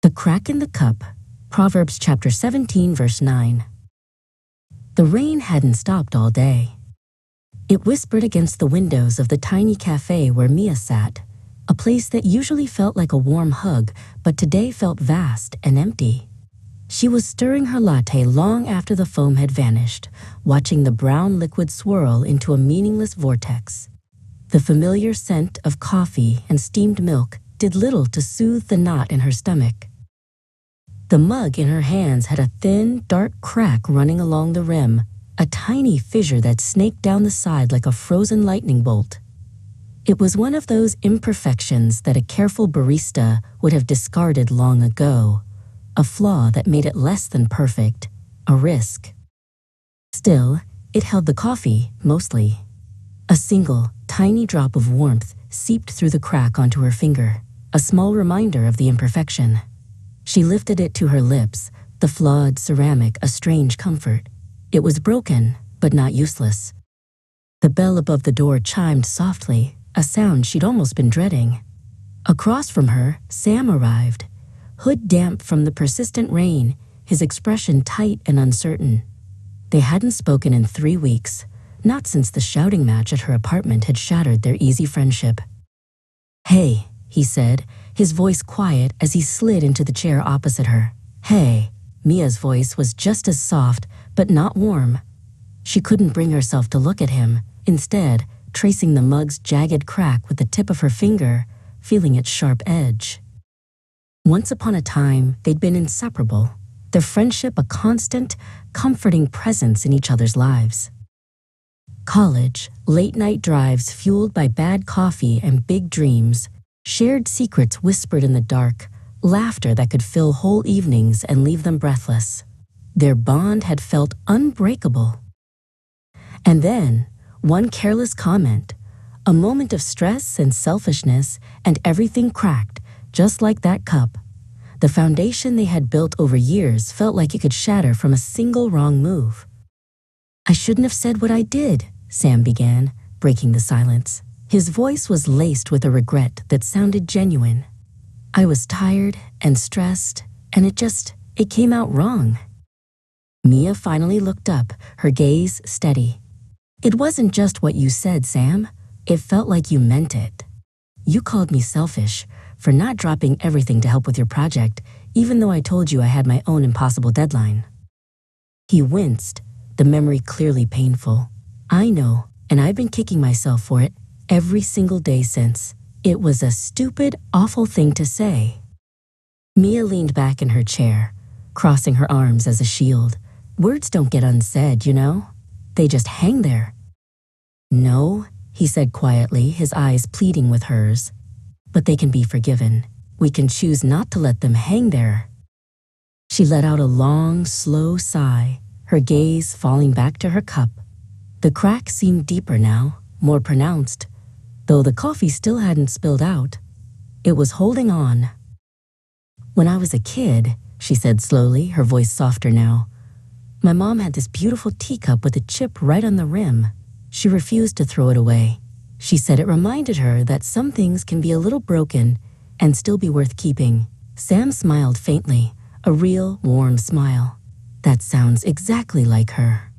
The crack in the cup, Proverbs chapter 17, verse 9. The rain hadn't stopped all day. It whispered against the windows of the tiny cafe where Mia sat, a place that usually felt like a warm hug, but today felt vast and empty. She was stirring her latte long after the foam had vanished, watching the brown liquid swirl into a meaningless vortex. The familiar scent of coffee and steamed milk did little to soothe the knot in her stomach. The mug in her hands had a thin, dark crack running along the rim, a tiny fissure that snaked down the side like a frozen lightning bolt. It was one of those imperfections that a careful barista would have discarded long ago, a flaw that made it less than perfect, a risk. Still, it held the coffee, mostly. A single, tiny drop of warmth seeped through the crack onto her finger, a small reminder of the imperfection. She lifted it to her lips, the flawed ceramic a strange comfort. It was broken, but not useless. The bell above the door chimed softly, a sound she'd almost been dreading. Across from her, Sam arrived, hood damp from the persistent rain, his expression tight and uncertain. They hadn't spoken in 3 weeks, not since the shouting match at her apartment had shattered their easy friendship. "Hey," he said, his voice quiet as he slid into the chair opposite her. "Hey." Mia's voice was just as soft, but not warm. She couldn't bring herself to look at him, instead, tracing the mug's jagged crack with the tip of her finger, feeling its sharp edge. Once upon a time, they'd been inseparable, their friendship a constant, comforting presence in each other's lives. College, late-night drives fueled by bad coffee and big dreams, shared secrets whispered in the dark, laughter that could fill whole evenings and leave them breathless. Their bond had felt unbreakable. And then, one careless comment, a moment of stress and selfishness, and everything cracked, just like that cup. The foundation they had built over years felt like it could shatter from a single wrong move. "I shouldn't have said what I did," Sam began, breaking the silence. His voice was laced with a regret that sounded genuine. "I was tired and stressed, and it came out wrong." Mia finally looked up, her gaze steady. "It wasn't just what you said, Sam. It felt like you meant it. You called me selfish for not dropping everything to help with your project, even though I told you I had my own impossible deadline." He winced, the memory clearly painful. "I know, and I've been kicking myself for it every single day since. It was a stupid, awful thing to say." Mia leaned back in her chair, crossing her arms as a shield. "Words don't get unsaid, you know? They just hang there." "No," he said quietly, his eyes pleading with hers. "But they can be forgiven. We can choose not to let them hang there." She let out a long, slow sigh, her gaze falling back to her cup. The crack seemed deeper now, more pronounced, though the coffee still hadn't spilled out. It was holding on. "When I was a kid," she said slowly, her voice softer now, "my mom had this beautiful teacup with a chip right on the rim. She refused to throw it away. She said it reminded her that some things can be a little broken and still be worth keeping." Sam smiled faintly, a real, warm smile. "That sounds exactly like her."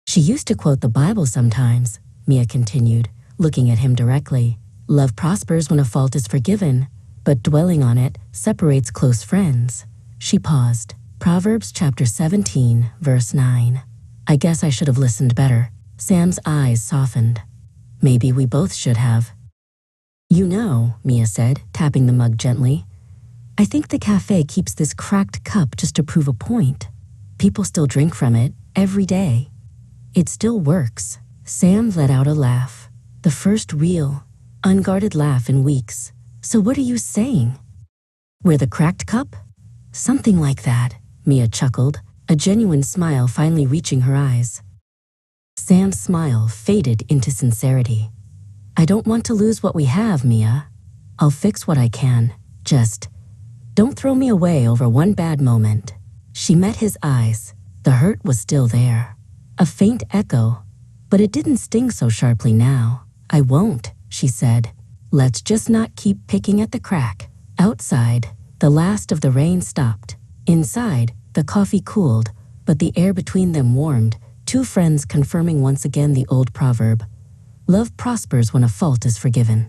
"She used to quote the Bible sometimes," Mia continued, looking at him directly. "Love prospers when a fault is forgiven, but dwelling on it separates close friends." She paused. Proverbs chapter 17, verse 9. "I guess I should have listened better." Sam's eyes softened. "Maybe we both should have." "You know," Mia said, tapping the mug gently, "I think the cafe keeps this cracked cup just to prove a point. People still drink from it, every day. It still works." Sam let out a laugh, the first real, unguarded laugh in weeks. "So what are you saying? We're the cracked cup?" "Something like that," Mia chuckled, a genuine smile finally reaching her eyes. Sam's smile faded into sincerity. "I don't want to lose what we have, Mia. I'll fix what I can. Just don't throw me away over one bad moment." She met his eyes. The hurt was still there, a faint echo, but it didn't sting so sharply now. "I won't," she said. "Let's just not keep picking at the crack." Outside, The last of the rain stopped. Inside, the coffee cooled, but the air between them warmed, two friends confirming once again the old proverb: love prospers when a fault is forgiven.